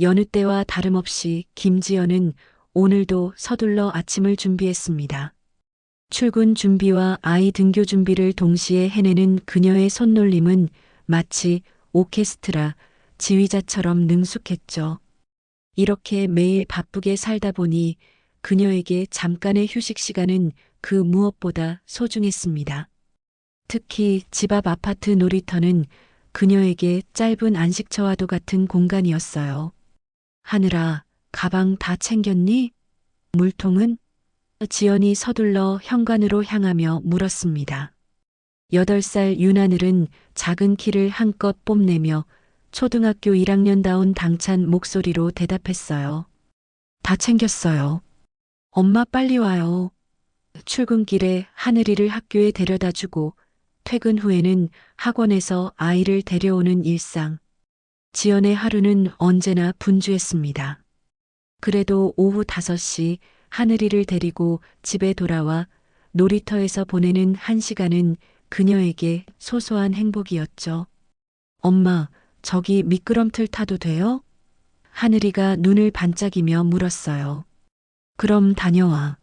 여느 때와 다름없이 김지연은 오늘도 서둘러 아침을 준비했습니다. 출근 준비와 아이 등교 준비를 동시에 해내는 그녀의 손놀림은 마치 오케스트라 지휘자처럼 능숙했죠. 이렇게 매일 바쁘게 살다 보니 그녀에게 잠깐의 휴식 시간은 그 무엇보다 소중했습니다. 특히 집 앞 아파트 놀이터는 그녀에게 짧은 안식처와도 같은 공간이었어요. 하늘아, 가방 다 챙겼니? 물통은? 지연이 서둘러 현관으로 향하며 물었습니다. 8살 윤하늘은 작은 키를 한껏 뽐내며 초등학교 1학년다운 당찬 목소리로 대답했어요. 다 챙겼어요. 엄마 빨리 와요. 출근길에 하늘이를 학교에 데려다 주고 퇴근 후에는 학원에서 아이를 데려오는 일상. 지연의 하루는 언제나 분주했습니다. 그래도 오후 5시 하늘이를 데리고 집에 돌아와 놀이터에서 보내는 1시간은 그녀에게 소소한 행복이었죠. 엄마, 저기 미끄럼틀 타도 돼요? 하늘이가 눈을 반짝이며 물었어요. 그럼 다녀와.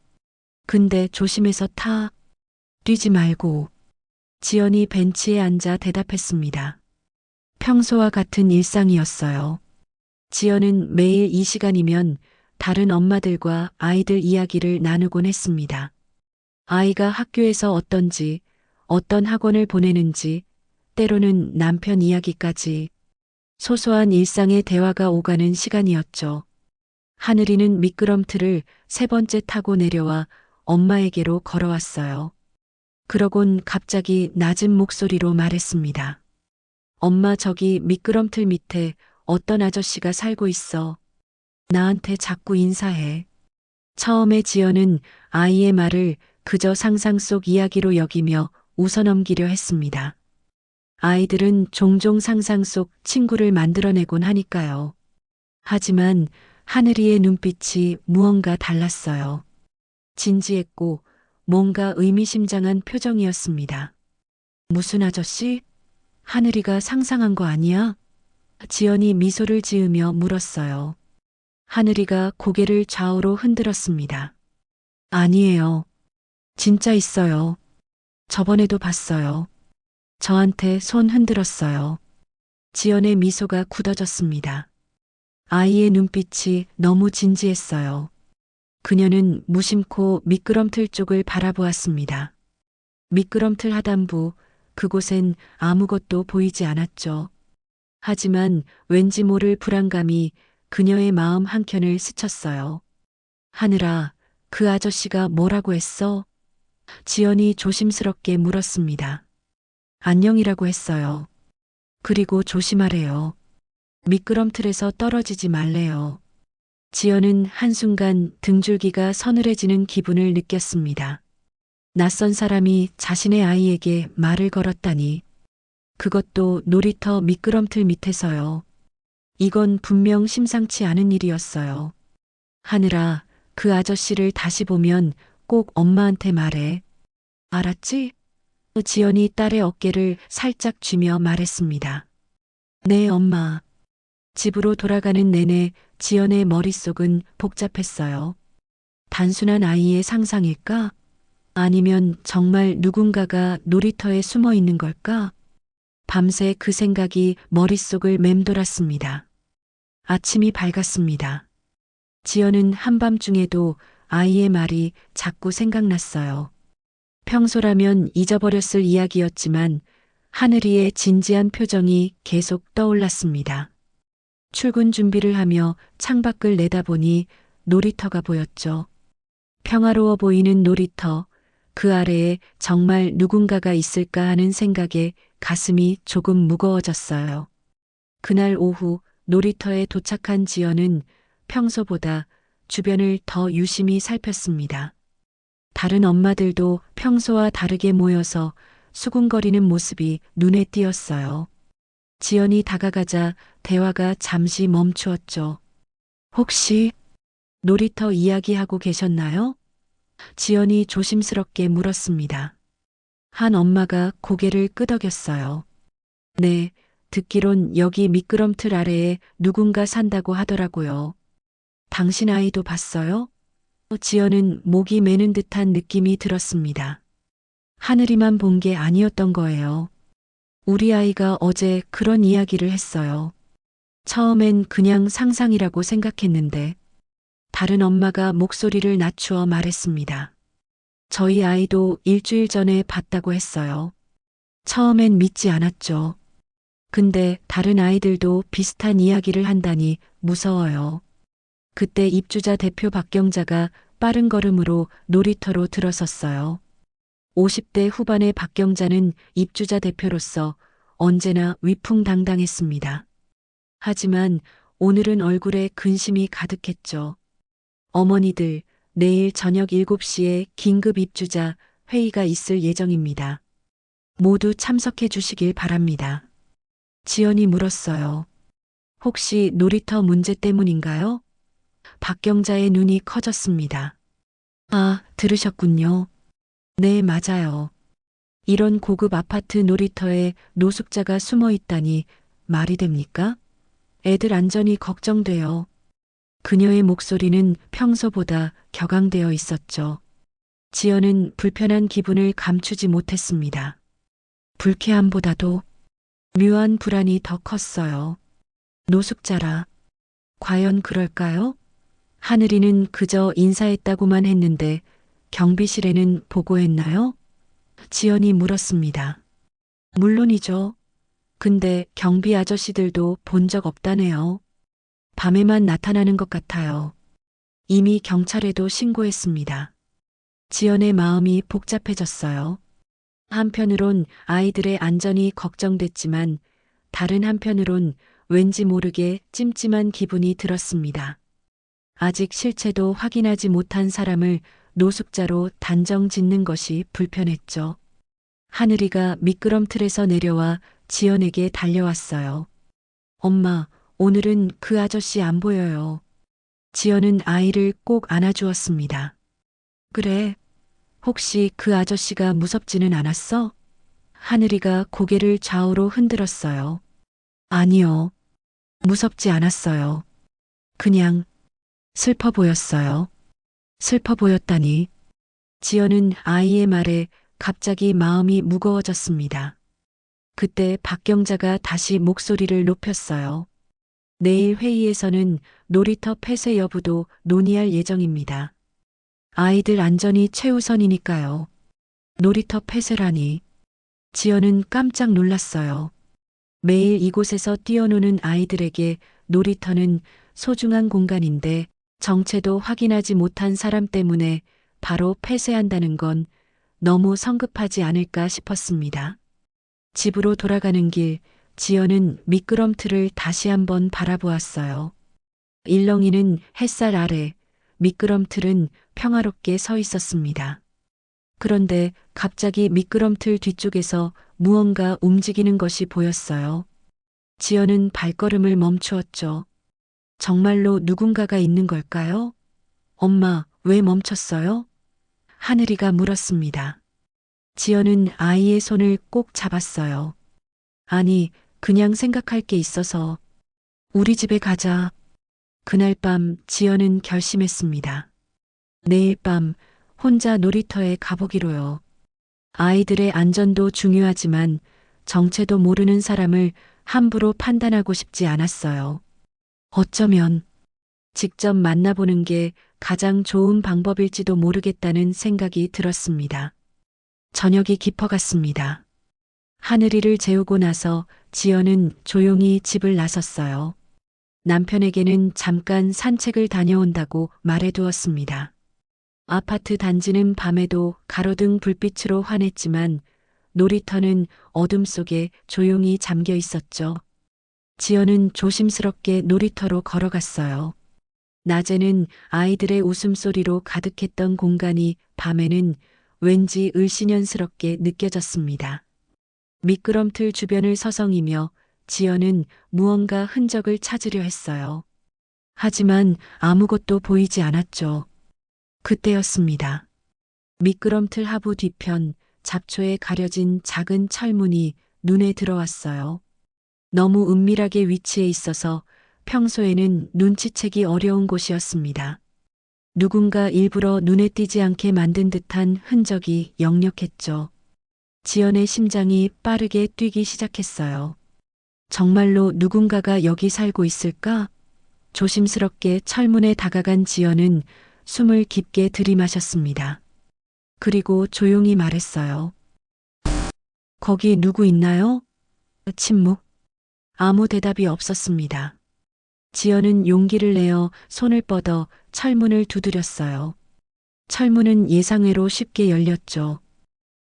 근데 조심해서 타. 뛰지 말고. 지연이 벤치에 앉아 대답했습니다. 평소와 같은 일상이었어요. 지연은 매일 이 시간이면 다른 엄마들과 아이들 이야기를 나누곤 했습니다. 아이가 학교에서 어떤지, 어떤 학원을 보내는지, 때로는 남편 이야기까지 소소한 일상의 대화가 오가는 시간이었죠. 하늘이는 미끄럼틀을 3번째 타고 내려와 엄마에게로 걸어왔어요. 그러곤 갑자기 낮은 목소리로 말했습니다. 엄마, 저기 미끄럼틀 밑에 어떤 아저씨가 살고 있어. 나한테 자꾸 인사해. 처음에 지연은 아이의 말을 그저 상상 속 이야기로 여기며 웃어넘기려 했습니다. 아이들은 종종 상상 속 친구를 만들어내곤 하니까요. 하지만 하늘이의 눈빛이 무언가 달랐어요. 진지했고 뭔가 의미심장한 표정이었습니다. 무슨 아저씨? 하늘이가 상상한 거 아니야? 지연이 미소를 지으며 물었어요. 하늘이가 고개를 좌우로 흔들었습니다. 아니에요. 진짜 있어요. 저번에도 봤어요. 저한테 손 흔들었어요. 지연의 미소가 굳어졌습니다. 아이의 눈빛이 너무 진지했어요. 그녀는 무심코 미끄럼틀 쪽을 바라보았습니다. 미끄럼틀 하단부, 그곳엔 아무것도 보이지 않았죠. 하지만 왠지 모를 불안감이 그녀의 마음 한켠을 스쳤어요. 하늘아, 그 아저씨가 뭐라고 했어? 지연이 조심스럽게 물었습니다. 안녕이라고 했어요. 그리고 조심하래요. 미끄럼틀에서 떨어지지 말래요. 지연은 한순간 등줄기가 서늘해지는 기분을 느꼈습니다. 낯선 사람이 자신의 아이에게 말을 걸었다니. 그것도 놀이터 미끄럼틀 밑에서요. 이건 분명 심상치 않은 일이었어요. 하늘아, 그 아저씨를 다시 보면 꼭 엄마한테 말해. 알았지? 지연이 딸의 어깨를 살짝 쥐며 말했습니다. 네, 엄마. 집으로 돌아가는 내내 지연의 머릿속은 복잡했어요. 단순한 아이의 상상일까? 아니면 정말 누군가가 놀이터에 숨어 있는 걸까? 밤새 그 생각이 머릿속을 맴돌았습니다. 아침이 밝았습니다. 지연은 한밤중에도 아이의 말이 자꾸 생각났어요. 평소라면 잊어버렸을 이야기였지만 하늘이의 진지한 표정이 계속 떠올랐습니다. 출근 준비를 하며 창밖을 내다보니 놀이터가 보였죠. 평화로워 보이는 놀이터, 그 아래에 정말 누군가가 있을까 하는 생각에 가슴이 조금 무거워졌어요. 그날 오후 놀이터에 도착한 지연은 평소보다 주변을 더 유심히 살폈습니다. 다른 엄마들도 평소와 다르게 모여서 수군거리는 모습이 눈에 띄었어요. 지연이 다가가자 대화가 잠시 멈추었죠. 혹시 놀이터 이야기하고 계셨나요? 지연이 조심스럽게 물었습니다. 한 엄마가 고개를 끄덕였어요. 네, 듣기론 여기 미끄럼틀 아래에 누군가 산다고 하더라고요. 당신 아이도 봤어요? 지연은 목이 메는 듯한 느낌이 들었습니다. 하늘이만 본 게 아니었던 거예요. 우리 아이가 어제 그런 이야기를 했어요. 처음엔 그냥 상상이라고 생각했는데 다른 엄마가 목소리를 낮추어 말했습니다. 저희 아이도 일주일 전에 봤다고 했어요. 처음엔 믿지 않았죠. 근데 다른 아이들도 비슷한 이야기를 한다니 무서워요. 그때 입주자 대표 박경자가 빠른 걸음으로 놀이터로 들어섰어요. 50대 후반의 박경자는 입주자 대표로서 언제나 위풍당당했습니다. 하지만 오늘은 얼굴에 근심이 가득했죠. 어머니들, 내일 저녁 7시에 긴급 입주자 회의가 있을 예정입니다. 모두 참석해 주시길 바랍니다. 지연이 물었어요. 혹시 놀이터 문제 때문인가요? 박경자의 눈이 커졌습니다. 아, 들으셨군요. 네, 맞아요. 이런 고급 아파트 놀이터에 노숙자가 숨어 있다니 말이 됩니까? 애들 안전이 걱정돼요. 그녀의 목소리는 평소보다 격앙되어 있었죠. 지연은 불편한 기분을 감추지 못했습니다. 불쾌함보다도 묘한 불안이 더 컸어요. 노숙자라. 과연 그럴까요? 하늘이는 그저 인사했다고만 했는데 경비실에는 보고했나요? 지연이 물었습니다. 물론이죠. 근데 경비 아저씨들도 본 적 없다네요. 밤에만 나타나는 것 같아요. 이미 경찰에도 신고했습니다. 지연의 마음이 복잡해졌어요. 한편으론 아이들의 안전이 걱정됐지만 다른 한편으론 왠지 모르게 찜찜한 기분이 들었습니다. 아직 실체도 확인하지 못한 사람을 노숙자로 단정 짓는 것이 불편했죠. 하늘이가 미끄럼틀에서 내려와 지연에게 달려왔어요. 엄마, 오늘은 그 아저씨 안 보여요. 지연은 아이를 꼭 안아주었습니다. 그래, 혹시 그 아저씨가 무섭지는 않았어? 하늘이가 고개를 좌우로 흔들었어요. 아니요, 무섭지 않았어요. 그냥 슬퍼 보였어요. 슬퍼 보였다니. 지연은 아이의 말에 갑자기 마음이 무거워졌습니다. 그때 박경자가 다시 목소리를 높였어요. 내일 회의에서는 놀이터 폐쇄 여부도 논의할 예정입니다. 아이들 안전이 최우선이니까요. 놀이터 폐쇄라니. 지연은 깜짝 놀랐어요. 매일 이곳에서 뛰어노는 아이들에게 놀이터는 소중한 공간인데 정체도 확인하지 못한 사람 때문에 바로 폐쇄한다는 건 너무 성급하지 않을까 싶었습니다. 집으로 돌아가는 길, 지연은 미끄럼틀을 다시 한번 바라보았어요. 일렁이는 햇살 아래 미끄럼틀은 평화롭게 서 있었습니다. 그런데 갑자기 미끄럼틀 뒤쪽에서 무언가 움직이는 것이 보였어요. 지연은 발걸음을 멈추었죠. 정말로 누군가가 있는 걸까요? 엄마, 왜 멈췄어요? 하늘이가 물었습니다. 지연은 아이의 손을 꼭 잡았어요. 아니, 그냥 생각할 게 있어서. 우리 집에 가자. 그날 밤 지연은 결심했습니다. 내일 밤 혼자 놀이터에 가보기로요. 아이들의 안전도 중요하지만 정체도 모르는 사람을 함부로 판단하고 싶지 않았어요. 어쩌면 직접 만나보는 게 가장 좋은 방법일지도 모르겠다는 생각이 들었습니다. 저녁이 깊어갔습니다. 하늘이를 재우고 나서 지연은 조용히 집을 나섰어요. 남편에게는 잠깐 산책을 다녀온다고 말해두었습니다. 아파트 단지는 밤에도 가로등 불빛으로 환했지만 놀이터는 어둠 속에 조용히 잠겨 있었죠. 지연은 조심스럽게 놀이터로 걸어갔어요. 낮에는 아이들의 웃음소리로 가득했던 공간이 밤에는 왠지 을씨년스럽게 느껴졌습니다. 미끄럼틀 주변을 서성이며 지연은 무언가 흔적을 찾으려 했어요. 하지만 아무것도 보이지 않았죠. 그때였습니다. 미끄럼틀 하부 뒤편 잡초에 가려진 작은 철문이 눈에 들어왔어요. 너무 은밀하게 위치해 있어서 평소에는 눈치채기 어려운 곳이었습니다. 누군가 일부러 눈에 띄지 않게 만든 듯한 흔적이 역력했죠. 지연의 심장이 빠르게 뛰기 시작했어요. 정말로 누군가가 여기 살고 있을까? 조심스럽게 철문에 다가간 지연은 숨을 깊게 들이마셨습니다. 그리고 조용히 말했어요. 거기 누구 있나요? 침묵. 아무 대답이 없었습니다. 지연은 용기를 내어 손을 뻗어 철문을 두드렸어요. 철문은 예상외로 쉽게 열렸죠.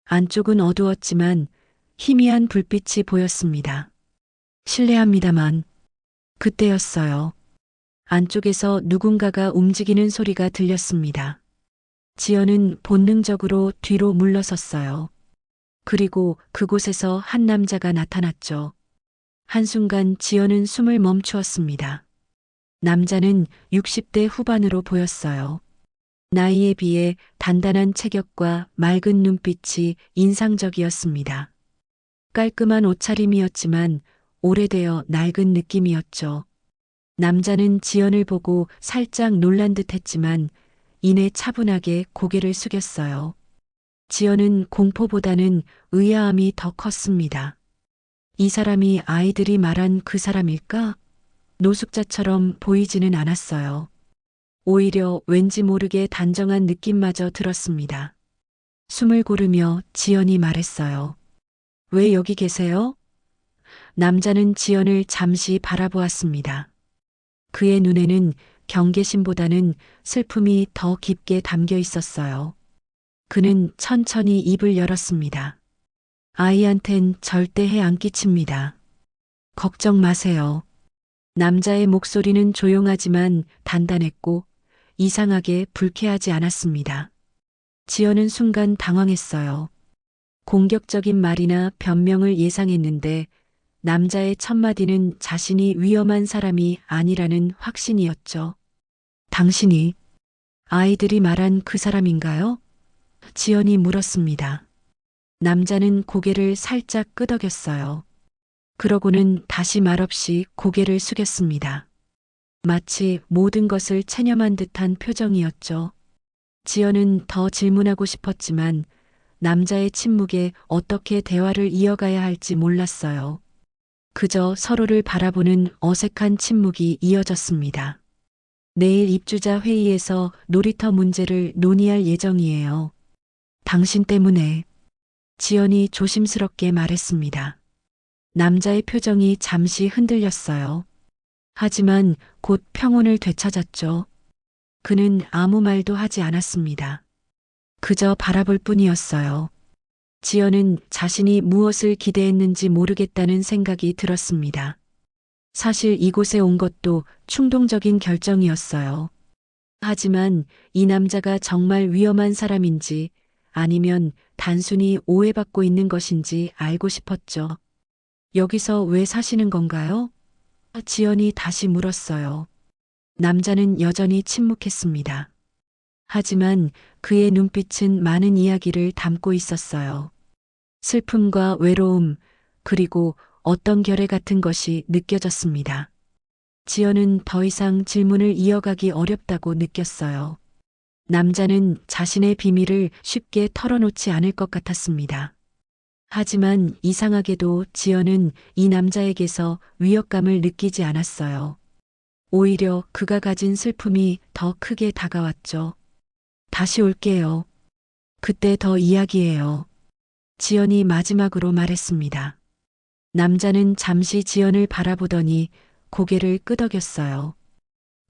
안쪽은 어두웠지만 희미한 불빛이 보였습니다. 실례합니다만 그때였어요. 안쪽에서 누군가가 움직이는 소리가 들렸습니다. 지연은 본능적으로 뒤로 물러섰어요. 그리고 그곳에서 한 남자가 나타났죠. 한순간 지연은 숨을 멈추었습니다. 남자는 60대 후반으로 보였어요. 나이에 비해 단단한 체격과 맑은 눈빛이 인상적이었습니다. 깔끔한 옷차림이었지만 오래되어 낡은 느낌이었죠. 남자는 지연을 보고 살짝 놀란 듯 했지만 이내 차분하게 고개를 숙였어요. 지연은 공포보다는 의아함이 더 컸습니다. 이 사람이 아이들이 말한 그 사람일까? 노숙자처럼 보이지는 않았어요. 오히려 왠지 모르게 단정한 느낌마저 들었습니다. 숨을 고르며 지연이 말했어요. 왜 여기 계세요? 남자는 지연을 잠시 바라보았습니다. 그의 눈에는 경계심보다는 슬픔이 더 깊게 담겨 있었어요. 그는 천천히 입을 열었습니다. 아이한텐 절대 해 안 끼칩니다. 걱정 마세요. 남자의 목소리는 조용하지만 단단했고 이상하게 불쾌하지 않았습니다. 지연은 순간 당황했어요. 공격적인 말이나 변명을 예상했는데 남자의 첫마디는 자신이 위험한 사람이 아니라는 확신이었죠. 당신이 아이들이 말한 그 사람인가요? 지연이 물었습니다. 남자는 고개를 살짝 끄덕였어요. 그러고는 다시 말없이 고개를 숙였습니다. 마치 모든 것을 체념한 듯한 표정이었죠. 지연은 더 질문하고 싶었지만 남자의 침묵에 어떻게 대화를 이어가야 할지 몰랐어요. 그저 서로를 바라보는 어색한 침묵이 이어졌습니다. 내일 입주자 회의에서 놀이터 문제를 논의할 예정이에요. 당신 때문에. 지연이 조심스럽게 말했습니다. 남자의 표정이 잠시 흔들렸어요. 하지만 곧 평온을 되찾았죠. 그는 아무 말도 하지 않았습니다. 그저 바라볼 뿐이었어요. 지연은 자신이 무엇을 기대했는지 모르겠다는 생각이 들었습니다. 사실 이곳에 온 것도 충동적인 결정이었어요. 하지만 이 남자가 정말 위험한 사람인지 아니면 단순히 오해받고 있는 것인지 알고 싶었죠. 여기서 왜 사시는 건가요? 지연이 다시 물었어요. 남자는 여전히 침묵했습니다. 하지만 그의 눈빛은 많은 이야기를 담고 있었어요. 슬픔과 외로움, 그리고 어떤 결의 같은 것이 느껴졌습니다. 지연은 더 이상 질문을 이어가기 어렵다고 느꼈어요. 남자는 자신의 비밀을 쉽게 털어놓지 않을 것 같았습니다. 하지만 이상하게도 지연은 이 남자에게서 위협감을 느끼지 않았어요. 오히려 그가 가진 슬픔이 더 크게 다가왔죠. 다시 올게요. 그때 더 이야기해요. 지연이 마지막으로 말했습니다. 남자는 잠시 지연을 바라보더니 고개를 끄덕였어요.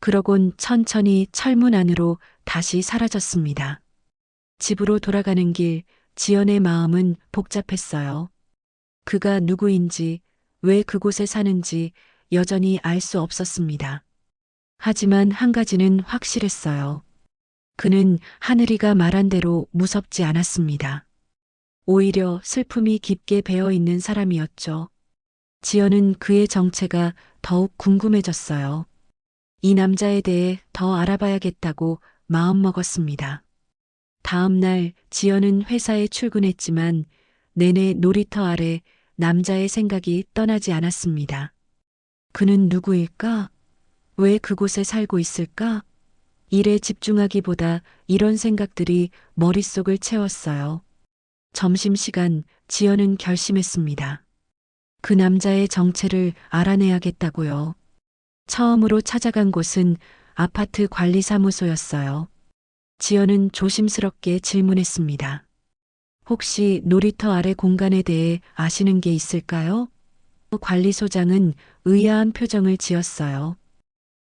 그러곤 천천히 철문 안으로 다시 사라졌습니다. 집으로 돌아가는 길, 지연의 마음은 복잡했어요. 그가 누구인지, 왜 그곳에 사는지 여전히 알 수 없었습니다. 하지만 한 가지는 확실했어요. 그는 하늘이가 말한 대로 무섭지 않았습니다. 오히려 슬픔이 깊게 배어 있는 사람이었죠. 지연은 그의 정체가 더욱 궁금해졌어요. 이 남자에 대해 더 알아봐야겠다고 마음먹었습니다. 다음 날 지연은 회사에 출근했지만 내내 놀이터 아래 남자의 생각이 떠나지 않았습니다. 그는 누구일까? 왜 그곳에 살고 있을까? 일에 집중하기보다 이런 생각들이 머릿속을 채웠어요. 점심시간 지연은 결심했습니다. 그 남자의 정체를 알아내야겠다고요. 처음으로 찾아간 곳은 아파트 관리사무소였어요. 지연은 조심스럽게 질문했습니다. 혹시 놀이터 아래 공간에 대해 아시는 게 있을까요? 관리소장은 의아한 표정을 지었어요.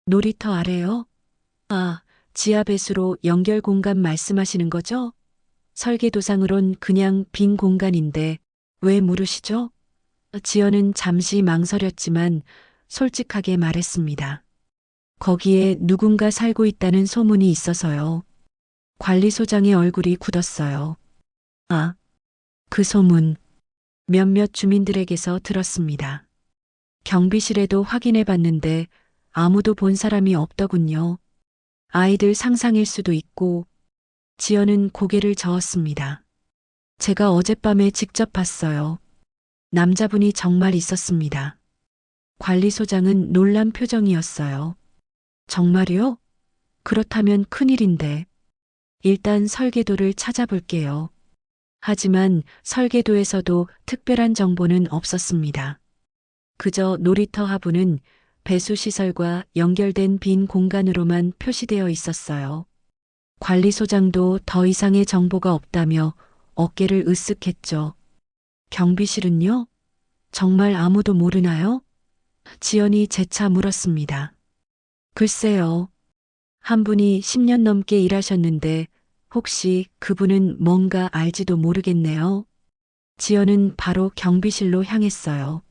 놀이터 아래요? 아, 지하 배수로 연결 공간 말씀하시는 거죠? 설계도상으론 그냥 빈 공간인데 왜 물으시죠? 지연은 잠시 망설였지만 솔직하게 말했습니다. 거기에 누군가 살고 있다는 소문이 있어서요. 관리소장의 얼굴이 굳었어요. 아, 그 소문 몇몇 주민들에게서 들었습니다. 경비실에도 확인해 봤는데 아무도 본 사람이 없더군요. 아이들 상상일 수도 있고. 지연은 고개를 저었습니다. 제가 어젯밤에 직접 봤어요. 남자분이 정말 있었습니다. 관리소장은 놀란 표정이었어요. 정말요? 그렇다면 큰일인데. 일단 설계도를 찾아볼게요. 하지만 설계도에서도 특별한 정보는 없었습니다. 그저 놀이터 하부는 배수시설과 연결된 빈 공간으로만 표시되어 있었어요. 관리소장도 더 이상의 정보가 없다며 어깨를 으쓱했죠. 경비실은요? 정말 아무도 모르나요? 지연이 재차 물었습니다. 글쎄요. 한 분이 10년 넘게 일하셨는데 혹시 그분은 뭔가 알지도 모르겠네요. 지연은 바로 경비실로 향했어요.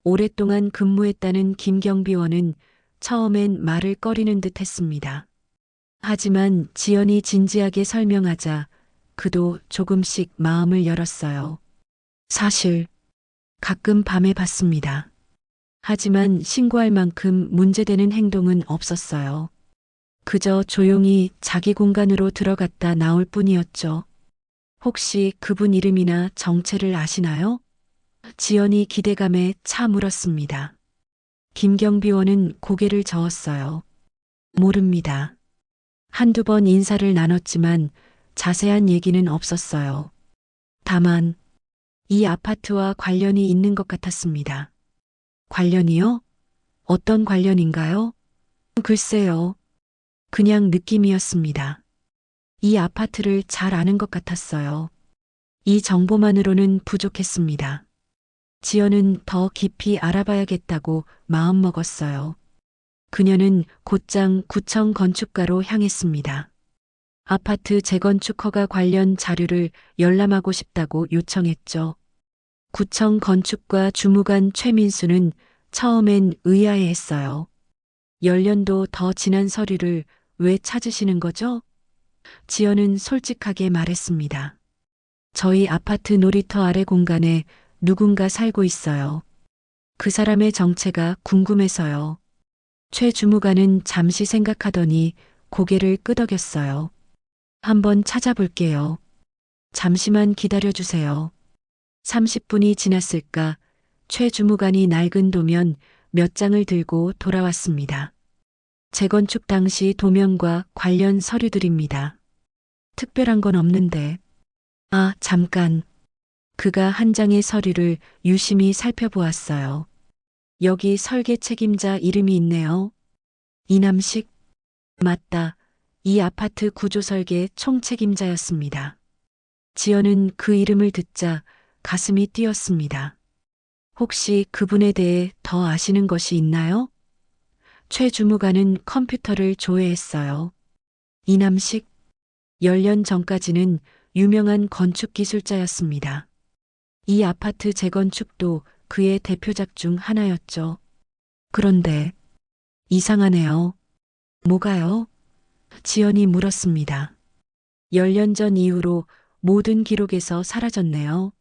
오랫동안 근무했다는 김경비원은 처음엔 말을 꺼리는 듯 했습니다. 하지만 지연이 진지하게 설명하자 그도 조금씩 마음을 열었어요. 사실 가끔 밤에 봤습니다. 하지만 신고할 만큼 문제되는 행동은 없었어요. 그저 조용히 자기 공간으로 들어갔다 나올 뿐이었죠. 혹시 그분 이름이나 정체를 아시나요? 지연이 기대감에 차 물었습니다. 김경비원은 고개를 저었어요. 모릅니다. 한두 번 인사를 나눴지만 자세한 얘기는 없었어요. 다만 이 아파트와 관련이 있는 것 같았습니다. 관련이요? 어떤 관련인가요? 글쎄요. 그냥 느낌이었습니다. 이 아파트를 잘 아는 것 같았어요. 이 정보만으로는 부족했습니다. 지연은 더 깊이 알아봐야겠다고 마음먹었어요. 그녀는 곧장 구청 건축가로 향했습니다. 아파트 재건축 허가 관련 자료를 열람하고 싶다고 요청했죠. 구청 건축과 주무관 최민수는 처음엔 의아해했어요. 10년도 더 지난 서류를 왜 찾으시는 거죠? 지연은 솔직하게 말했습니다. 저희 아파트 놀이터 아래 공간에 누군가 살고 있어요. 그 사람의 정체가 궁금해서요. 최 주무관은 잠시 생각하더니 고개를 끄덕였어요. 한번 찾아볼게요. 잠시만 기다려주세요. 30분이 지났을까 최 주무관이 낡은 도면 몇 장을 들고 돌아왔습니다. 재건축 당시 도면과 관련 서류들입니다. 특별한 건 없는데. 아, 잠깐. 그가 한 장의 서류를 유심히 살펴보았어요. 여기 설계 책임자 이름이 있네요. 이남식? 맞다. 이 아파트 구조 설계 총책임자였습니다. 지연은 그 이름을 듣자 가슴이 뛰었습니다. 혹시 그분에 대해 더 아시는 것이 있나요? 최 주무관은 컴퓨터를 조회했어요. 이남식? 10년 전까지는 유명한 건축 기술자였습니다. 이 아파트 재건축도 그의 대표작 중 하나였죠. 그런데 이상하네요. 뭐가요? 지연이 물었습니다. 10년 전 이후로 모든 기록에서 사라졌네요.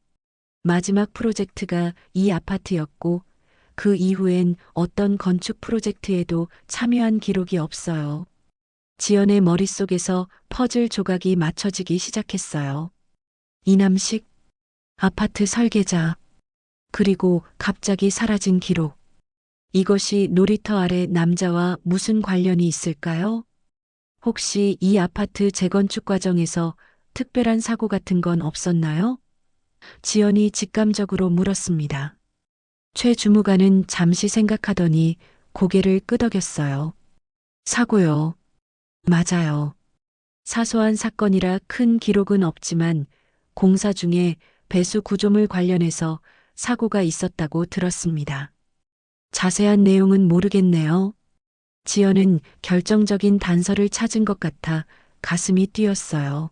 마지막 프로젝트가 이 아파트였고 그 이후엔 어떤 건축 프로젝트에도 참여한 기록이 없어요. 지연의 머릿속에서 퍼즐 조각이 맞춰지기 시작했어요. 이남식, 아파트 설계자, 그리고 갑자기 사라진 기록. 이것이 놀이터 아래 남자와 무슨 관련이 있을까요? 혹시 이 아파트 재건축 과정에서 특별한 사고 같은 건 없었나요? 지연이 직감적으로 물었습니다. 최 주무관은 잠시 생각하더니 고개를 끄덕였어요. 사고요. 맞아요. 사소한 사건이라 큰 기록은 없지만 공사 중에 배수 구조물 관련해서 사고가 있었다고 들었습니다. 자세한 내용은 모르겠네요. 지연은 결정적인 단서를 찾은 것 같아 가슴이 뛰었어요.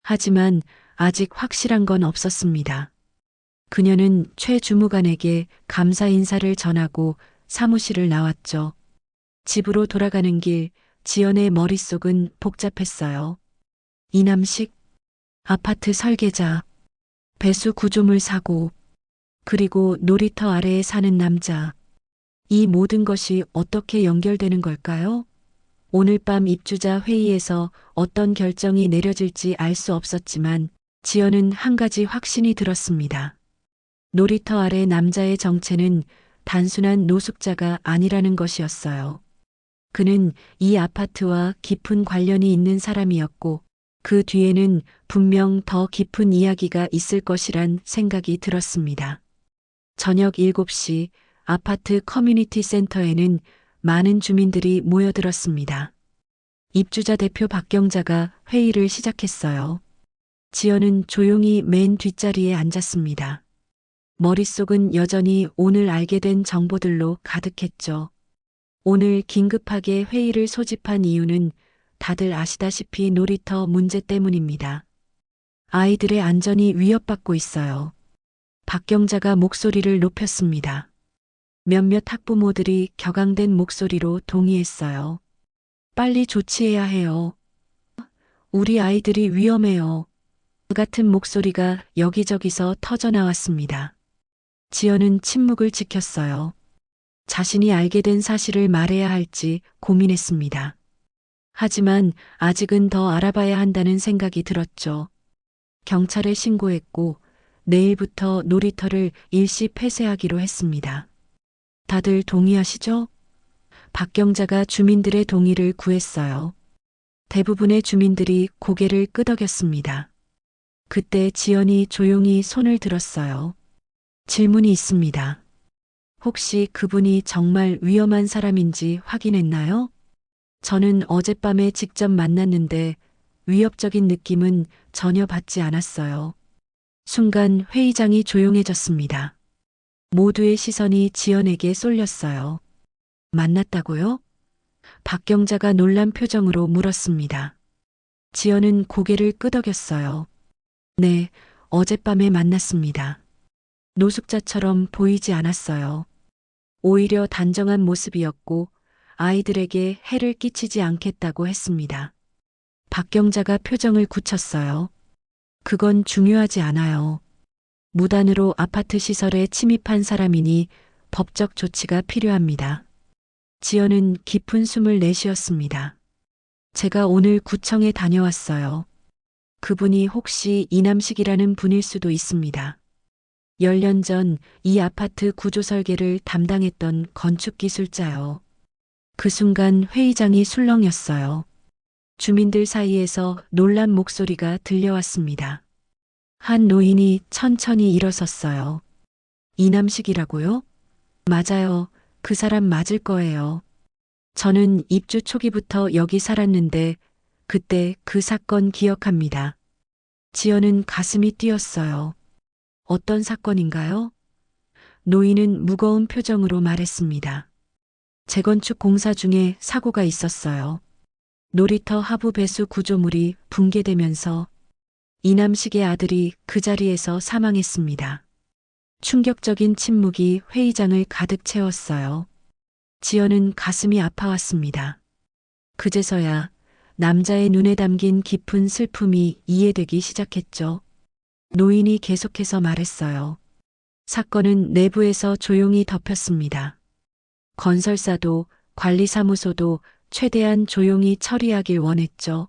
하지만 아직 확실한 건 없었습니다. 그녀는 최 주무관에게 감사 인사를 전하고 사무실을 나왔죠. 집으로 돌아가는 길, 지연의 머릿속은 복잡했어요. 이남식, 아파트 설계자, 배수 구조물 사고, 그리고 놀이터 아래에 사는 남자. 이 모든 것이 어떻게 연결되는 걸까요? 오늘 밤 입주자 회의에서 어떤 결정이 내려질지 알 수 없었지만 지연은 한 가지 확신이 들었습니다. 놀이터 아래 남자의 정체는 단순한 노숙자가 아니라는 것이었어요. 그는 이 아파트와 깊은 관련이 있는 사람이었고 그 뒤에는 분명 더 깊은 이야기가 있을 것이란 생각이 들었습니다. 저녁 7시 아파트 커뮤니티 센터에는 많은 주민들이 모여들었습니다. 입주자 대표 박경자가 회의를 시작했어요. 지연은 조용히 맨 뒷자리에 앉았습니다. 머릿속은 여전히 오늘 알게 된 정보들로 가득했죠. 오늘 긴급하게 회의를 소집한 이유는 다들 아시다시피 놀이터 문제 때문입니다. 아이들의 안전이 위협받고 있어요. 박경자가 목소리를 높였습니다. 몇몇 학부모들이 격앙된 목소리로 동의했어요. 빨리 조치해야 해요. 우리 아이들이 위험해요. 그 같은 목소리가 여기저기서 터져나왔습니다. 지연은 침묵을 지켰어요. 자신이 알게 된 사실을 말해야 할지 고민했습니다. 하지만 아직은 더 알아봐야 한다는 생각이 들었죠. 경찰에 신고했고 내일부터 놀이터를 일시 폐쇄하기로 했습니다. 다들 동의하시죠? 박경자가 주민들의 동의를 구했어요. 대부분의 주민들이 고개를 끄덕였습니다. 그때 지연이 조용히 손을 들었어요. 질문이 있습니다. 혹시 그분이 정말 위험한 사람인지 확인했나요? 저는 어젯밤에 직접 만났는데 위협적인 느낌은 전혀 받지 않았어요. 순간 회의장이 조용해졌습니다. 모두의 시선이 지연에게 쏠렸어요. 만났다고요? 박경자가 놀란 표정으로 물었습니다. 지연은 고개를 끄덕였어요. 네, 어젯밤에 만났습니다. 노숙자처럼 보이지 않았어요. 오히려 단정한 모습이었고 아이들에게 해를 끼치지 않겠다고 했습니다. 박경자가 표정을 굳혔어요. 그건 중요하지 않아요. 무단으로 아파트 시설에 침입한 사람이니 법적 조치가 필요합니다. 지연은 깊은 숨을 내쉬었습니다. 제가 오늘 구청에 다녀왔어요. 그분이 혹시 이남식이라는 분일 수도 있습니다. 10년 전 이 아파트 구조 설계를 담당했던 건축기술자요. 그 순간 회의장이 술렁였어요. 주민들 사이에서 놀란 목소리가 들려왔습니다. 한 노인이 천천히 일어섰어요. 이남식이라고요? 맞아요. 그 사람 맞을 거예요. 저는 입주 초기부터 여기 살았는데 그때 그 사건 기억합니다. 지연은 가슴이 뛰었어요. 어떤 사건인가요? 노인은 무거운 표정으로 말했습니다. 재건축 공사 중에 사고가 있었어요. 놀이터 하부 배수 구조물이 붕괴되면서 이남식의 아들이 그 자리에서 사망했습니다. 충격적인 침묵이 회의장을 가득 채웠어요. 지연은 가슴이 아파왔습니다. 그제서야 남자의 눈에 담긴 깊은 슬픔이 이해되기 시작했죠. 노인이 계속해서 말했어요. 사건은 내부에서 조용히 덮였습니다. 건설사도 관리사무소도 최대한 조용히 처리하길 원했죠.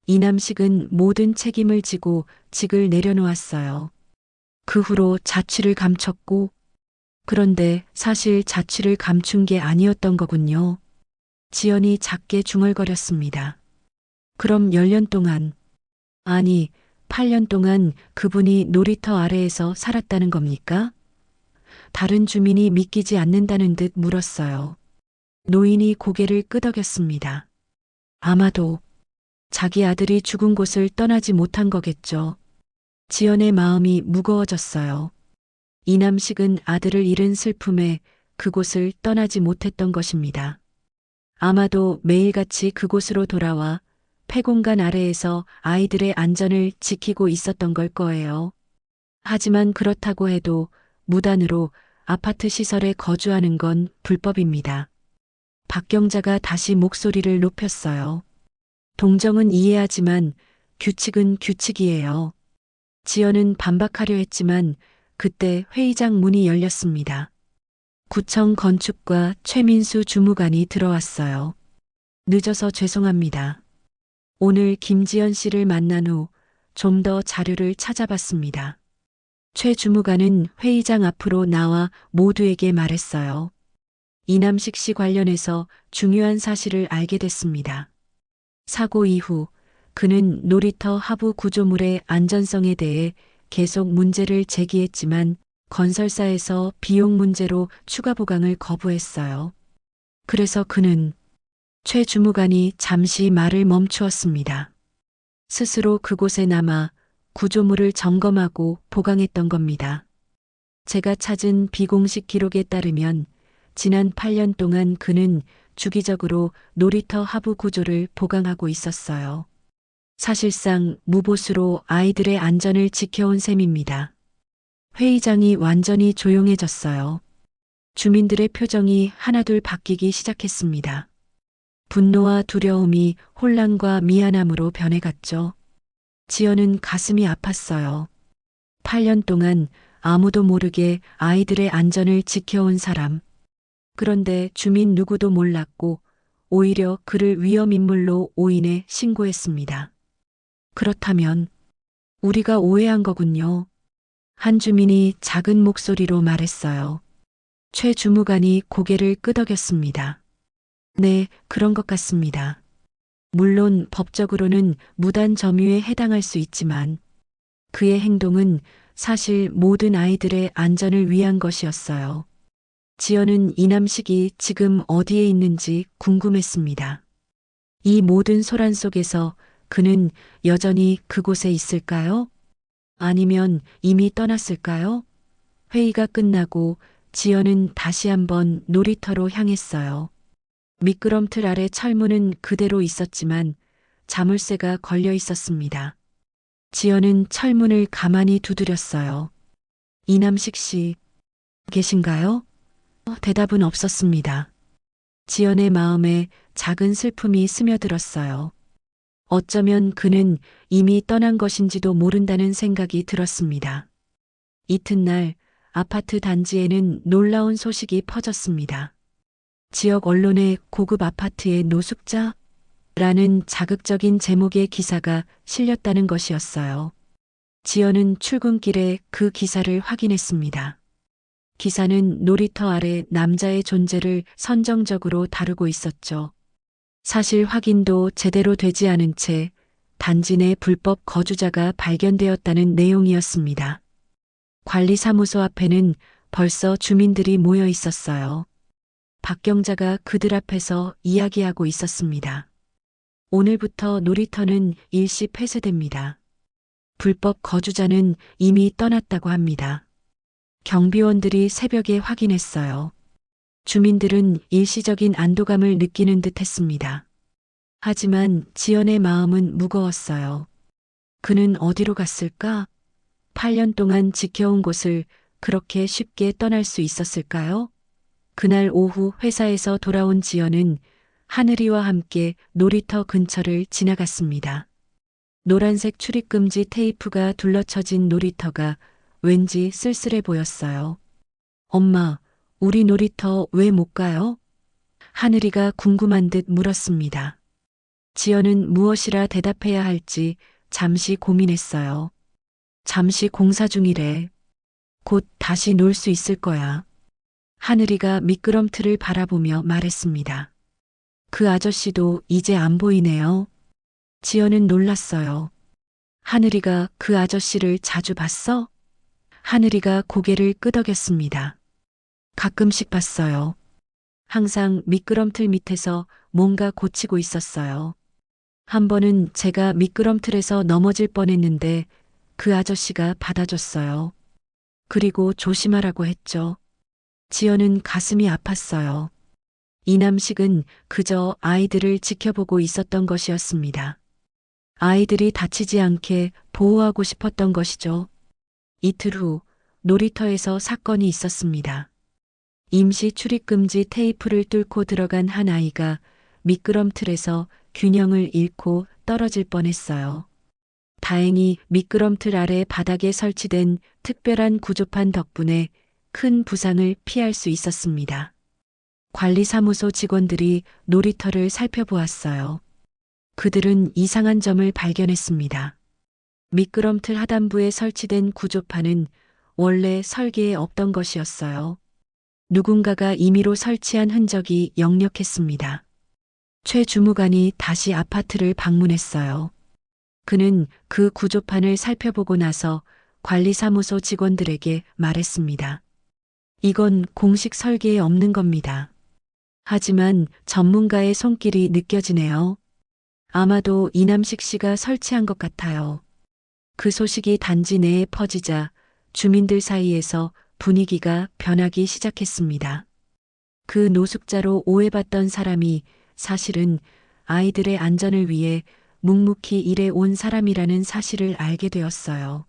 이남식은 모든 책임을 지고 직을 내려놓았어요. 그 후로 자취를 감췄고, 그런데 사실 자취를 감춘 게 아니었던 거군요. 지연이 작게 중얼거렸습니다. 그럼 10년 동안, 아니, 8년 동안 그분이 놀이터 아래에서 살았다는 겁니까? 다른 주민이 믿기지 않는다는 듯 물었어요. 노인이 고개를 끄덕였습니다. 아마도 자기 아들이 죽은 곳을 떠나지 못한 거겠죠. 지연의 마음이 무거워졌어요. 이남식은 아들을 잃은 슬픔에 그곳을 떠나지 못했던 것입니다. 아마도 매일같이 그곳으로 돌아와 폐공간 아래에서 아이들의 안전을 지키고 있었던 걸 거예요. 하지만 그렇다고 해도 무단으로 아파트 시설에 거주하는 건 불법입니다. 박경자가 다시 목소리를 높였어요. 동정은 이해하지만 규칙은 규칙이에요. 지연은 반박하려 했지만 그때 회의장 문이 열렸습니다. 구청 건축과 최민수 주무관이 들어왔어요. 늦어서 죄송합니다. 오늘 김지연 씨를 만난 후 좀 더 자료를 찾아봤습니다. 최 주무관은 회의장 앞으로 나와 모두에게 말했어요. 이남식 씨 관련해서 중요한 사실을 알게 됐습니다. 사고 이후 그는 놀이터 하부 구조물의 안전성에 대해 계속 문제를 제기했지만 건설사에서 비용 문제로 추가 보강을 거부했어요. 그래서 그는 최 주무관이 잠시 말을 멈추었습니다. 스스로 그곳에 남아 구조물을 점검하고 보강했던 겁니다. 제가 찾은 비공식 기록에 따르면 지난 8년 동안 그는 주기적으로 놀이터 하부 구조를 보강하고 있었어요. 사실상 무보수로 아이들의 안전을 지켜온 셈입니다. 회의장이 완전히 조용해졌어요. 주민들의 표정이 하나둘 바뀌기 시작했습니다. 분노와 두려움이 혼란과 미안함으로 변해갔죠. 지연은 가슴이 아팠어요. 8년 동안 아무도 모르게 아이들의 안전을 지켜온 사람. 그런데 주민 누구도 몰랐고 오히려 그를 위험인물로 오인해 신고했습니다. 그렇다면 우리가 오해한 거군요. 한 주민이 작은 목소리로 말했어요. 최 주무관이 고개를 끄덕였습니다. 네, 그런 것 같습니다. 물론 법적으로는 무단 점유에 해당할 수 있지만 그의 행동은 사실 모든 아이들의 안전을 위한 것이었어요. 지연은 이남식이 지금 어디에 있는지 궁금했습니다. 이 모든 소란 속에서 그는 여전히 그곳에 있을까요? 아니면 이미 떠났을까요? 회의가 끝나고 지연은 다시 한번 놀이터로 향했어요. 미끄럼틀 아래 철문은 그대로 있었지만 자물쇠가 걸려 있었습니다. 지연은 철문을 가만히 두드렸어요. 이남식 씨, 계신가요? 대답은 없었습니다. 지연의 마음에 작은 슬픔이 스며들었어요. 어쩌면 그는 이미 떠난 것인지도 모른다는 생각이 들었습니다. 이튿날 아파트 단지에는 놀라운 소식이 퍼졌습니다. 지역 언론에 고급 아파트의 노숙자라는 자극적인 제목의 기사가 실렸다는 것이었어요. 지연은 출근길에 그 기사를 확인했습니다. 기사는 놀이터 아래 남자의 존재를 선정적으로 다루고 있었죠. 사실 확인도 제대로 되지 않은 채 단지 내 불법 거주자가 발견되었다는 내용이었습니다. 관리사무소 앞에는 벌써 주민들이 모여 있었어요. 박경자가 그들 앞에서 이야기하고 있었습니다. 오늘부터 놀이터는 일시 폐쇄됩니다. 불법 거주자는 이미 떠났다고 합니다. 경비원들이 새벽에 확인했어요. 주민들은 일시적인 안도감을 느끼는 듯 했습니다. 하지만 지연의 마음은 무거웠어요. 그는 어디로 갔을까? 8년 동안 지켜온 곳을 그렇게 쉽게 떠날 수 있었을까요? 그날 오후 회사에서 돌아온 지연은 하늘이와 함께 놀이터 근처를 지나갔습니다. 노란색 출입금지 테이프가 둘러쳐진 놀이터가 왠지 쓸쓸해 보였어요. 엄마, 우리 놀이터 왜 못 가요? 하늘이가 궁금한 듯 물었습니다. 지연은 무엇이라 대답해야 할지 잠시 고민했어요. 잠시 공사 중이래. 곧 다시 놀 수 있을 거야. 하늘이가 미끄럼틀을 바라보며 말했습니다. 그 아저씨도 이제 안 보이네요. 지연은 놀랐어요. 하늘이가 그 아저씨를 자주 봤어? 하늘이가 고개를 끄덕였습니다. 가끔씩 봤어요. 항상 미끄럼틀 밑에서 뭔가 고치고 있었어요. 한 번은 제가 미끄럼틀에서 넘어질 뻔했는데 그 아저씨가 받아줬어요. 그리고 조심하라고 했죠. 지연은 가슴이 아팠어요. 이남식은 그저 아이들을 지켜보고 있었던 것이었습니다. 아이들이 다치지 않게 보호하고 싶었던 것이죠. 이틀 후 놀이터에서 사건이 있었습니다. 임시 출입금지 테이프를 뚫고 들어간 한 아이가 미끄럼틀에서 균형을 잃고 떨어질 뻔했어요. 다행히 미끄럼틀 아래 바닥에 설치된 특별한 구조판 덕분에 큰 부상을 피할 수 있었습니다. 관리사무소 직원들이 놀이터를 살펴보았어요. 그들은 이상한 점을 발견했습니다. 미끄럼틀 하단부에 설치된 구조판은 원래 설계에 없던 것이었어요. 누군가가 임의로 설치한 흔적이 역력했습니다. 최 주무관이 다시 아파트를 방문했어요. 그는 그 구조판을 살펴보고 나서 관리사무소 직원들에게 말했습니다. 이건 공식 설계에 없는 겁니다. 하지만 전문가의 손길이 느껴지네요. 아마도 이남식 씨가 설치한 것 같아요. 그 소식이 단지 내에 퍼지자 주민들 사이에서 분위기가 변하기 시작했습니다. 그 노숙자로 오해받던 사람이 사실은 아이들의 안전을 위해 묵묵히 일해 온 사람이라는 사실을 알게 되었어요.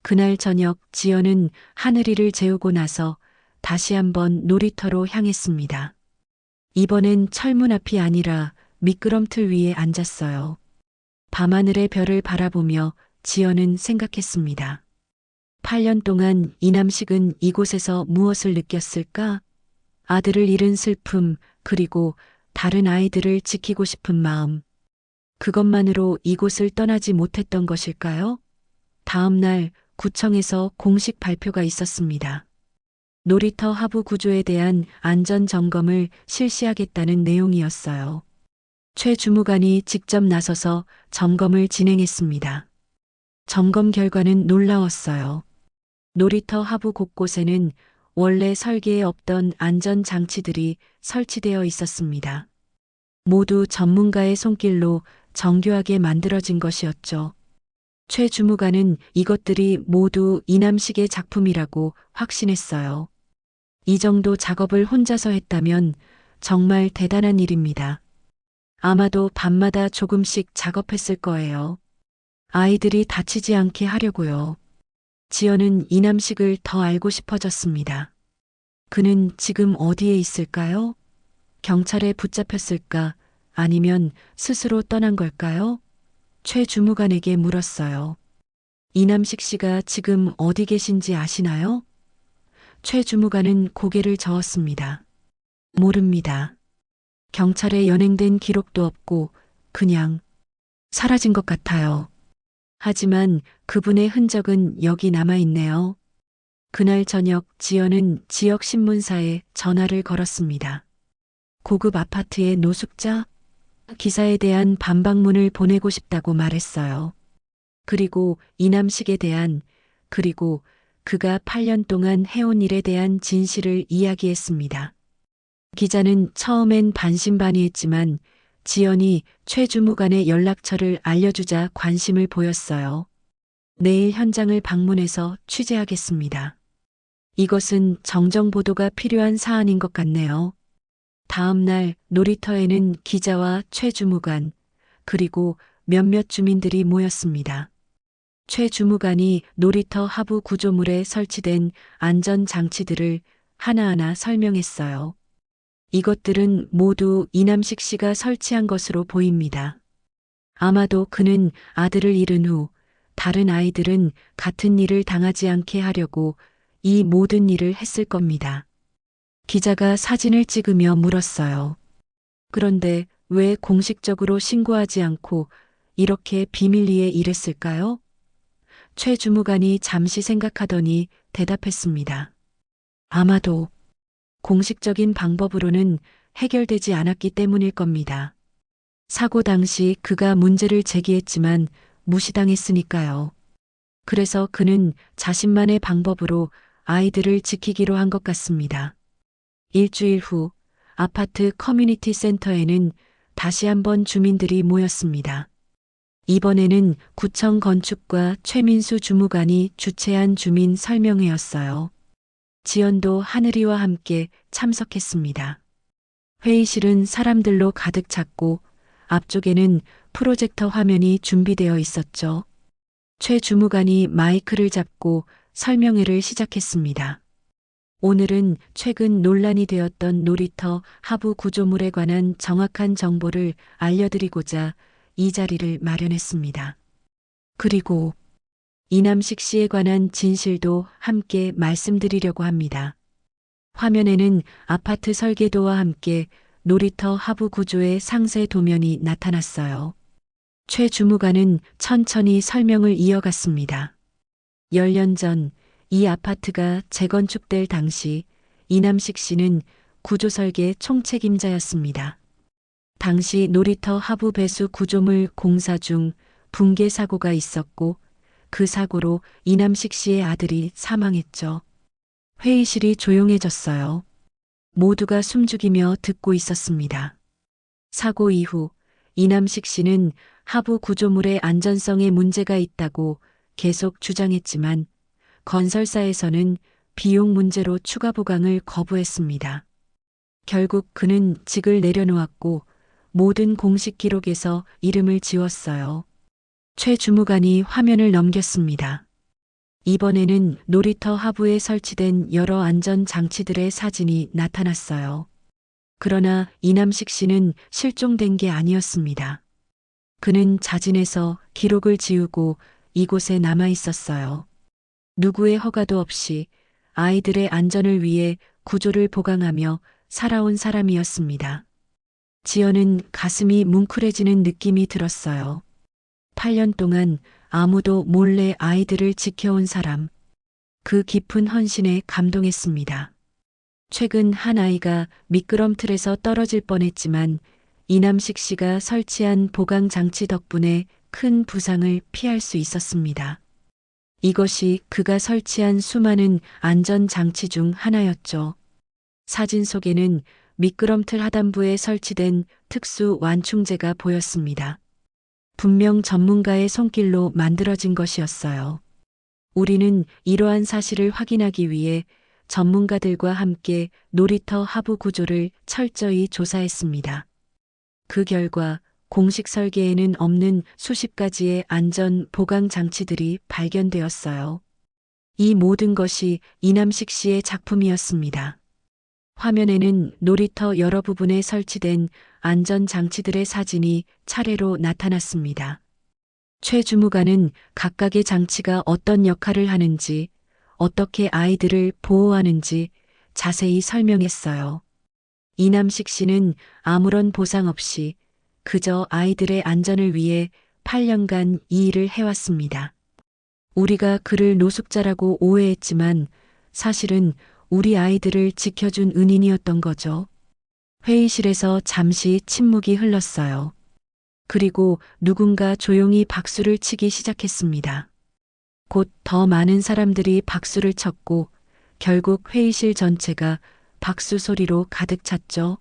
그날 저녁 지연은 하늘이를 재우고 나서 다시 한번 놀이터로 향했습니다. 이번엔 철문 앞이 아니라 미끄럼틀 위에 앉았어요. 밤하늘의 별을 바라보며 지연은 생각했습니다. 8년 동안 이남식은 이곳에서 무엇을 느꼈을까? 아들을 잃은 슬픔, 그리고 다른 아이들을 지키고 싶은 마음. 그것만으로 이곳을 떠나지 못했던 것일까요? 다음 날 구청에서 공식 발표가 있었습니다. 놀이터 하부 구조에 대한 안전 점검을 실시하겠다는 내용이었어요. 최 주무관이 직접 나서서 점검을 진행했습니다. 점검 결과는 놀라웠어요. 놀이터 하부 곳곳에는 원래 설계에 없던 안전 장치들이 설치되어 있었습니다. 모두 전문가의 손길로 정교하게 만들어진 것이었죠. 최 주무관은 이것들이 모두 이남식의 작품이라고 확신했어요. 이 정도 작업을 혼자서 했다면 정말 대단한 일입니다. 아마도 밤마다 조금씩 작업했을 거예요. 아이들이 다치지 않게 하려고요. 지연은 이남식을 더 알고 싶어졌습니다. 그는 지금 어디에 있을까요? 경찰에 붙잡혔을까? 아니면 스스로 떠난 걸까요? 최 주무관에게 물었어요. 이남식 씨가 지금 어디 계신지 아시나요? 최 주무관은 고개를 저었습니다. 모릅니다. 경찰에 연행된 기록도 없고 그냥 사라진 것 같아요. 하지만 그분의 흔적은 여기 남아있네요. 그날 저녁 지연은 지역 신문사에 전화를 걸었습니다. 고급 아파트의 노숙자? 기사에 대한 반박문을 보내고 싶다고 말했어요. 그리고 이남식에 대한, 그리고 그가 8년 동안 해온 일에 대한 진실을 이야기했습니다. 기자는 처음엔 반신반의했지만 지연이 최 주무관의 연락처를 알려주자 관심을 보였어요. 내일 현장을 방문해서 취재하겠습니다. 이것은 정정 보도가 필요한 사안인 것 같네요. 다음 날 놀이터에는 기자와 최 주무관, 그리고 몇몇 주민들이 모였습니다. 최 주무관이 놀이터 하부 구조물에 설치된 안전장치들을 하나하나 설명했어요. 이것들은 모두 이남식 씨가 설치한 것으로 보입니다. 아마도 그는 아들을 잃은 후 다른 아이들은 같은 일을 당하지 않게 하려고 이 모든 일을 했을 겁니다. 기자가 사진을 찍으며 물었어요. 그런데 왜 공식적으로 신고하지 않고 이렇게 비밀리에 일했을까요? 최 주무관이 잠시 생각하더니 대답했습니다. 아마도 공식적인 방법으로는 해결되지 않았기 때문일 겁니다. 사고 당시 그가 문제를 제기했지만 무시당했으니까요. 그래서 그는 자신만의 방법으로 아이들을 지키기로 한 것 같습니다. 일주일 후 아파트 커뮤니티 센터에는 다시 한번 주민들이 모였습니다. 이번에는 구청 건축과 최민수 주무관이 주최한 주민 설명회였어요. 지연도 하늘이와 함께 참석했습니다. 회의실은 사람들로 가득 찼고 앞쪽에는 프로젝터 화면이 준비되어 있었죠. 최 주무관이 마이크를 잡고 설명회를 시작했습니다. 오늘은 최근 논란이 되었던 놀이터 하부 구조물에 관한 정확한 정보를 알려드리고자 이 자리를 마련했습니다. 그리고 이남식 씨에 관한 진실도 함께 말씀드리려고 합니다. 화면에는 아파트 설계도와 함께 놀이터 하부 구조의 상세 도면이 나타났어요. 최 주무관은 천천히 설명을 이어갔습니다. 10년 전 이 아파트가 재건축될 당시 이남식 씨는 구조 설계 총책임자였습니다. 당시 놀이터 하부 배수 구조물 공사 중 붕괴 사고가 있었고 그 사고로 이남식 씨의 아들이 사망했죠. 회의실이 조용해졌어요. 모두가 숨죽이며 듣고 있었습니다. 사고 이후 이남식 씨는 하부 구조물의 안전성에 문제가 있다고 계속 주장했지만 건설사에서는 비용 문제로 추가 보강을 거부했습니다. 결국 그는 직을 내려놓았고 모든 공식 기록에서 이름을 지웠어요. 최 주무관이 화면을 넘겼습니다. 이번에는 놀이터 하부에 설치된 여러 안전 장치들의 사진이 나타났어요. 그러나 이남식 씨는 실종된 게 아니었습니다. 그는 자진해서 기록을 지우고 이곳에 남아 있었어요. 누구의 허가도 없이 아이들의 안전을 위해 구조를 보강하며 살아온 사람이었습니다. 지연은 가슴이 뭉클해지는 느낌이 들었어요. 8년 동안 아무도 몰래 아이들을 지켜온 사람. 그 깊은 헌신에 감동했습니다. 최근 한 아이가 미끄럼틀에서 떨어질 뻔했지만 이남식 씨가 설치한 보강 장치 덕분에 큰 부상을 피할 수 있었습니다. 이것이 그가 설치한 수많은 안전 장치 중 하나였죠. 사진 속에는 미끄럼틀 하단부에 설치된 특수 완충제가 보였습니다. 분명 전문가의 손길로 만들어진 것이었어요. 우리는 이러한 사실을 확인하기 위해 전문가들과 함께 놀이터 하부 구조를 철저히 조사했습니다. 그 결과 공식 설계에는 없는 수십 가지의 안전 보강 장치들이 발견되었어요. 이 모든 것이 이남식 씨의 작품이었습니다. 화면에는 놀이터 여러 부분에 설치된 안전 장치들의 사진이 차례로 나타났습니다. 최 주무관은 각각의 장치가 어떤 역할을 하는지, 어떻게 아이들을 보호하는지 자세히 설명했어요. 이남식 씨는 아무런 보상 없이 그저 아이들의 안전을 위해 8년간 이 일을 해왔습니다. 우리가 그를 노숙자라고 오해했지만 사실은 우리 아이들을 지켜준 은인이었던 거죠. 회의실에서 잠시 침묵이 흘렀어요. 그리고 누군가 조용히 박수를 치기 시작했습니다. 곧 더 많은 사람들이 박수를 쳤고 결국 회의실 전체가 박수 소리로 가득 찼죠.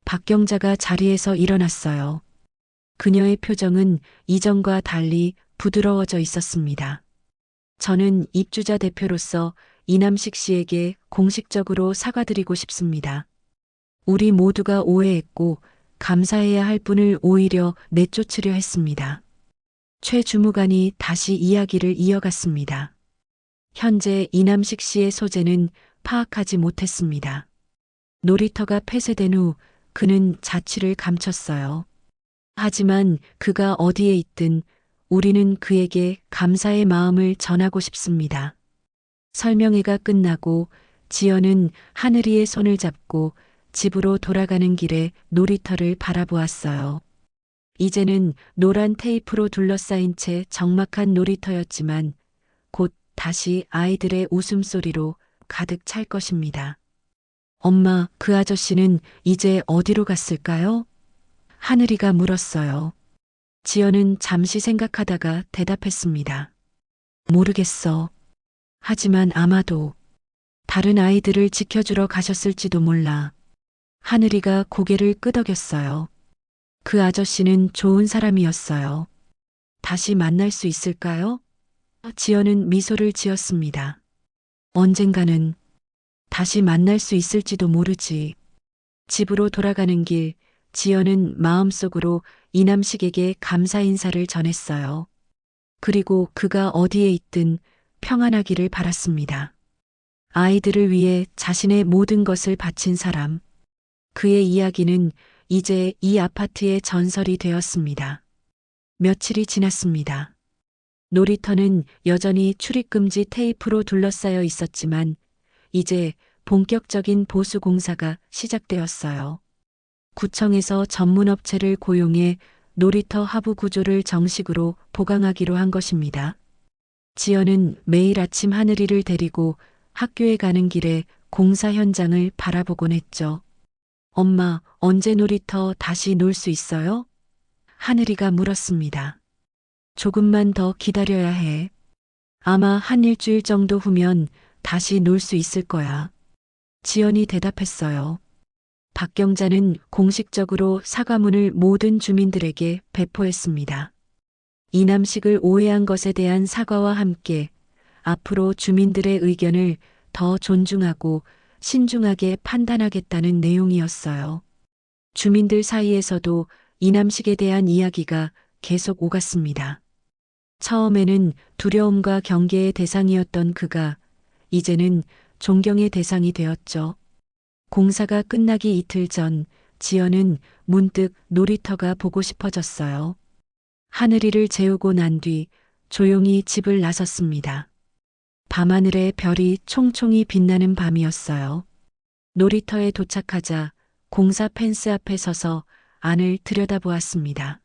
박경자가 자리에서 일어났어요. 그녀의 표정은 이전과 달리 부드러워져 있었습니다. 저는 입주자 대표로서 이남식 씨에게 공식적으로 사과드리고 싶습니다. 우리 모두가 오해했고 감사해야 할 분을 오히려 내쫓으려 했습니다. 최 주무관이 다시 이야기를 이어갔습니다. 현재 이남식 씨의 소재는 파악하지 못했습니다. 놀이터가 폐쇄된 후 그는 자취를 감췄어요. 하지만 그가 어디에 있든 우리는 그에게 감사의 마음을 전하고 싶습니다. 설명회가 끝나고 지연은 하늘이의 손을 잡고 집으로 돌아가는 길에 놀이터를 바라보았어요. 이제는 노란 테이프로 둘러싸인 채 적막한 놀이터였지만 곧 다시 아이들의 웃음소리로 가득 찰 것입니다. 엄마, 그 아저씨는 이제 어디로 갔을까요? 하늘이가 물었어요. 지연은 잠시 생각하다가 대답했습니다. 모르겠어. 하지만 아마도 다른 아이들을 지켜주러 가셨을지도 몰라. 하늘이가 고개를 끄덕였어요. 그 아저씨는 좋은 사람이었어요. 다시 만날 수 있을까요? 지연은 미소를 지었습니다. 언젠가는 다시 만날 수 있을지도 모르지. 집으로 돌아가는 길, 지연은 마음속으로 이남식에게 감사 인사를 전했어요. 그리고 그가 어디에 있든 평안하기를 바랐습니다. 아이들을 위해 자신의 모든 것을 바친 사람. 그의 이야기는 이제 이 아파트의 전설이 되었습니다. 며칠이 지났습니다. 놀이터는 여전히 출입금지 테이프로 둘러싸여 있었지만 이제 본격적인 보수 공사가 시작되었어요. 구청에서 전문업체를 고용해 놀이터 하부 구조를 정식으로 보강하기로 한 것입니다. 지연은 매일 아침 하늘이를 데리고 학교에 가는 길에 공사 현장을 바라보곤 했죠. 엄마, 언제 놀이터 다시 놀 수 있어요? 하늘이가 물었습니다. 조금만 더 기다려야 해. 아마 한 일주일 정도 후면 다시 놀 수 있을 거야. 지연이 대답했어요. 박경자는 공식적으로 사과문을 모든 주민들에게 배포했습니다. 이남식을 오해한 것에 대한 사과와 함께 앞으로 주민들의 의견을 더 존중하고 신중하게 판단하겠다는 내용이었어요. 주민들 사이에서도 이남식에 대한 이야기가 계속 오갔습니다. 처음에는 두려움과 경계의 대상이었던 그가 이제는 존경의 대상이 되었죠. 공사가 끝나기 이틀 전 지연은 문득 놀이터가 보고 싶어졌어요. 하늘이를 재우고 난 뒤 조용히 집을 나섰습니다. 밤하늘에 별이 총총히 빛나는 밤이었어요. 놀이터에 도착하자 공사 펜스 앞에 서서 안을 들여다보았습니다.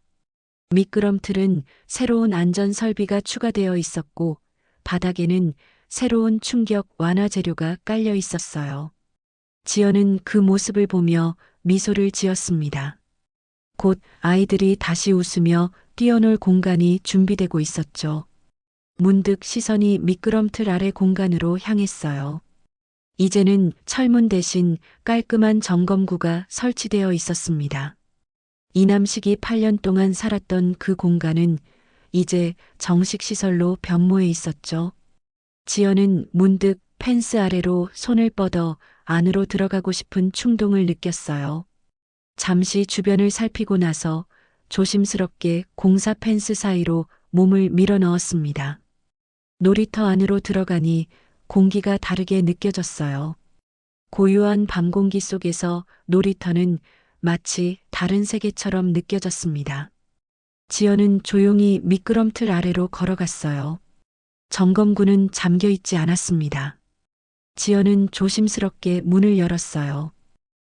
미끄럼틀은 새로운 안전 설비가 추가되어 있었고 바닥에는 새로운 충격 완화 재료가 깔려 있었어요. 지연은 그 모습을 보며 미소를 지었습니다. 곧 아이들이 다시 웃으며 뛰어놀 공간이 준비되고 있었죠. 문득 시선이 미끄럼틀 아래 공간으로 향했어요. 이제는 철문 대신 깔끔한 점검구가 설치되어 있었습니다. 이남식이 8년 동안 살았던 그 공간은 이제 정식 시설로 변모해 있었죠. 지연은 문득 펜스 아래로 손을 뻗어 안으로 들어가고 싶은 충동을 느꼈어요. 잠시 주변을 살피고 나서 조심스럽게 공사 펜스 사이로 몸을 밀어 넣었습니다. 놀이터 안으로 들어가니 공기가 다르게 느껴졌어요. 고요한 밤 공기 속에서 놀이터는 마치 다른 세계처럼 느껴졌습니다. 지연은 조용히 미끄럼틀 아래로 걸어갔어요. 점검구는 잠겨 있지 않았습니다. 지연은 조심스럽게 문을 열었어요.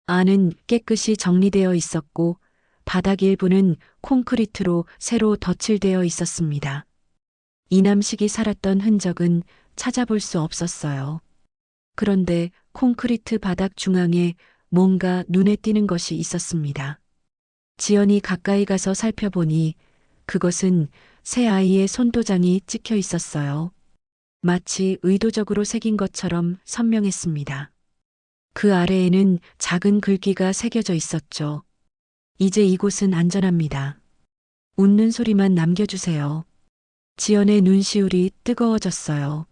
안은 깨끗이 정리되어 있었고 바닥 일부는 콘크리트로 새로 덧칠되어 있었습니다. 이남식이 살았던 흔적은 찾아볼 수 없었어요. 그런데 콘크리트 바닥 중앙에 뭔가 눈에 띄는 것이 있었습니다. 지연이 가까이 가서 살펴보니 그것은 새 아이의 손도장이 찍혀 있었어요. 마치 의도적으로 새긴 것처럼 선명했습니다. 그 아래에는 작은 글귀가 새겨져 있었죠. 이제 이곳은 안전합니다. 웃는 소리만 남겨주세요. 지연의 눈시울이 뜨거워졌어요.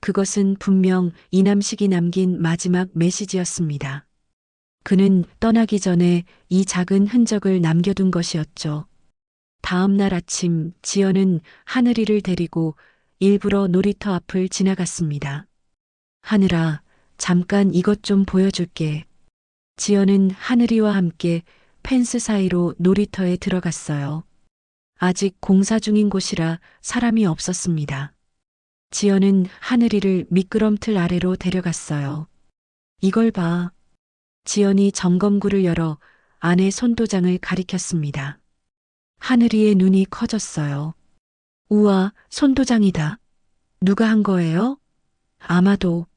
그것은 분명 이남식이 남긴 마지막 메시지였습니다. 그는 떠나기 전에 이 작은 흔적을 남겨둔 것이었죠. 다음 날 아침 지연은 하늘이를 데리고 일부러 놀이터 앞을 지나갔습니다. 하늘아, 잠깐 이것 좀 보여줄게. 지연은 하늘이와 함께 펜스 사이로 놀이터에 들어갔어요. 아직 공사 중인 곳이라 사람이 없었습니다. 지연은 하늘이를 미끄럼틀 아래로 데려갔어요. 이걸 봐. 지연이 점검구를 열어 안에 손도장을 가리켰습니다. 하늘이의 눈이 커졌어요. 우와, 손도장이다. 누가 한 거예요? 아마도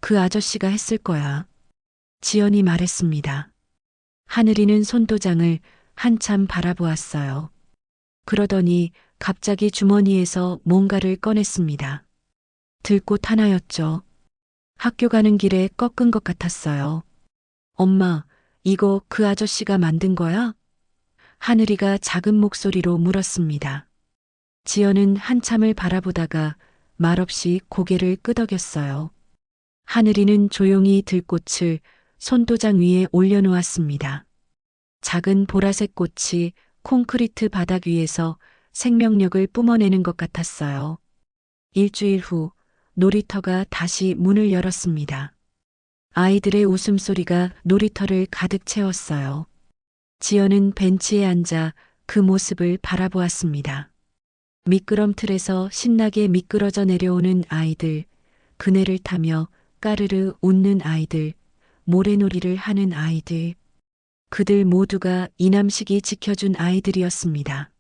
그 아저씨가 했을 거야. 지연이 말했습니다. 하늘이는 손도장을 한참 바라보았어요. 그러더니 갑자기 주머니에서 뭔가를 꺼냈습니다. 들꽃 하나였죠. 학교 가는 길에 꺾은 것 같았어요. 엄마, 이거 그 아저씨가 만든 거야? 하늘이가 작은 목소리로 물었습니다. 지연은 한참을 바라보다가 말없이 고개를 끄덕였어요. 하늘이는 조용히 들꽃을 손도장 위에 올려놓았습니다. 작은 보라색 꽃이 콘크리트 바닥 위에서 생명력을 뿜어내는 것 같았어요. 일주일 후 놀이터가 다시 문을 열었습니다. 아이들의 웃음소리가 놀이터를 가득 채웠어요. 지연은 벤치에 앉아 그 모습을 바라보았습니다. 미끄럼틀에서 신나게 미끄러져 내려오는 아이들, 그네를 타며 까르르 웃는 아이들, 모래놀이를 하는 아이들. 그들 모두가 이남식이 지켜준 아이들이었습니다.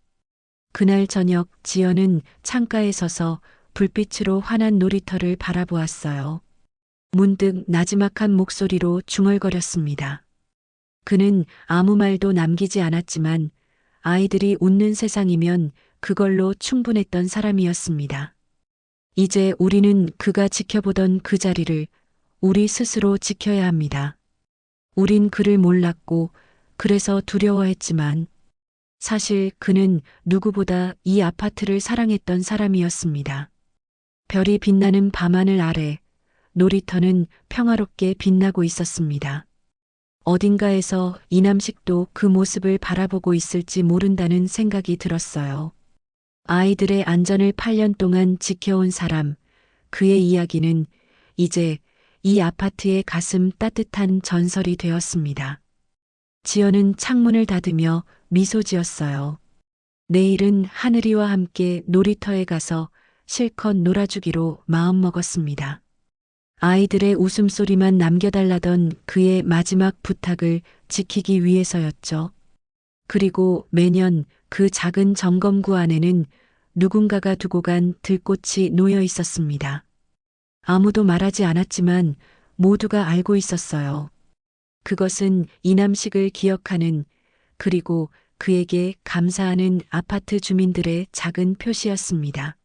그날 저녁 지연은 창가에 서서 불빛으로 환한 놀이터를 바라보았어요. 문득 나지막한 목소리로 중얼거렸습니다. 그는 아무 말도 남기지 않았지만 아이들이 웃는 세상이면 그걸로 충분했던 사람이었습니다. 이제 우리는 그가 지켜보던 그 자리를 우리 스스로 지켜야 합니다. 우린 그를 몰랐고 그래서 두려워했지만 사실 그는 누구보다 이 아파트를 사랑했던 사람이었습니다. 별이 빛나는 밤하늘 아래 놀이터는 평화롭게 빛나고 있었습니다. 어딘가에서 이남식도 그 모습을 바라보고 있을지 모른다는 생각이 들었어요. 아이들의 안전을 8년 동안 지켜온 사람, 그의 이야기는 이제 이 아파트의 가슴 따뜻한 전설이 되었습니다. 지연은 창문을 닫으며 미소 지었어요. 내일은 하늘이와 함께 놀이터에 가서 실컷 놀아주기로 마음먹었습니다. 아이들의 웃음소리만 남겨달라던 그의 마지막 부탁을 지키기 위해서였죠. 그리고 매년 그 작은 점검구 안에는 누군가가 두고 간 들꽃이 놓여 있었습니다. 아무도 말하지 않았지만 모두가 알고 있었어요. 그것은 이남식을 기억하는 그리고 그에게 감사하는 아파트 주민들의 작은 표시였습니다.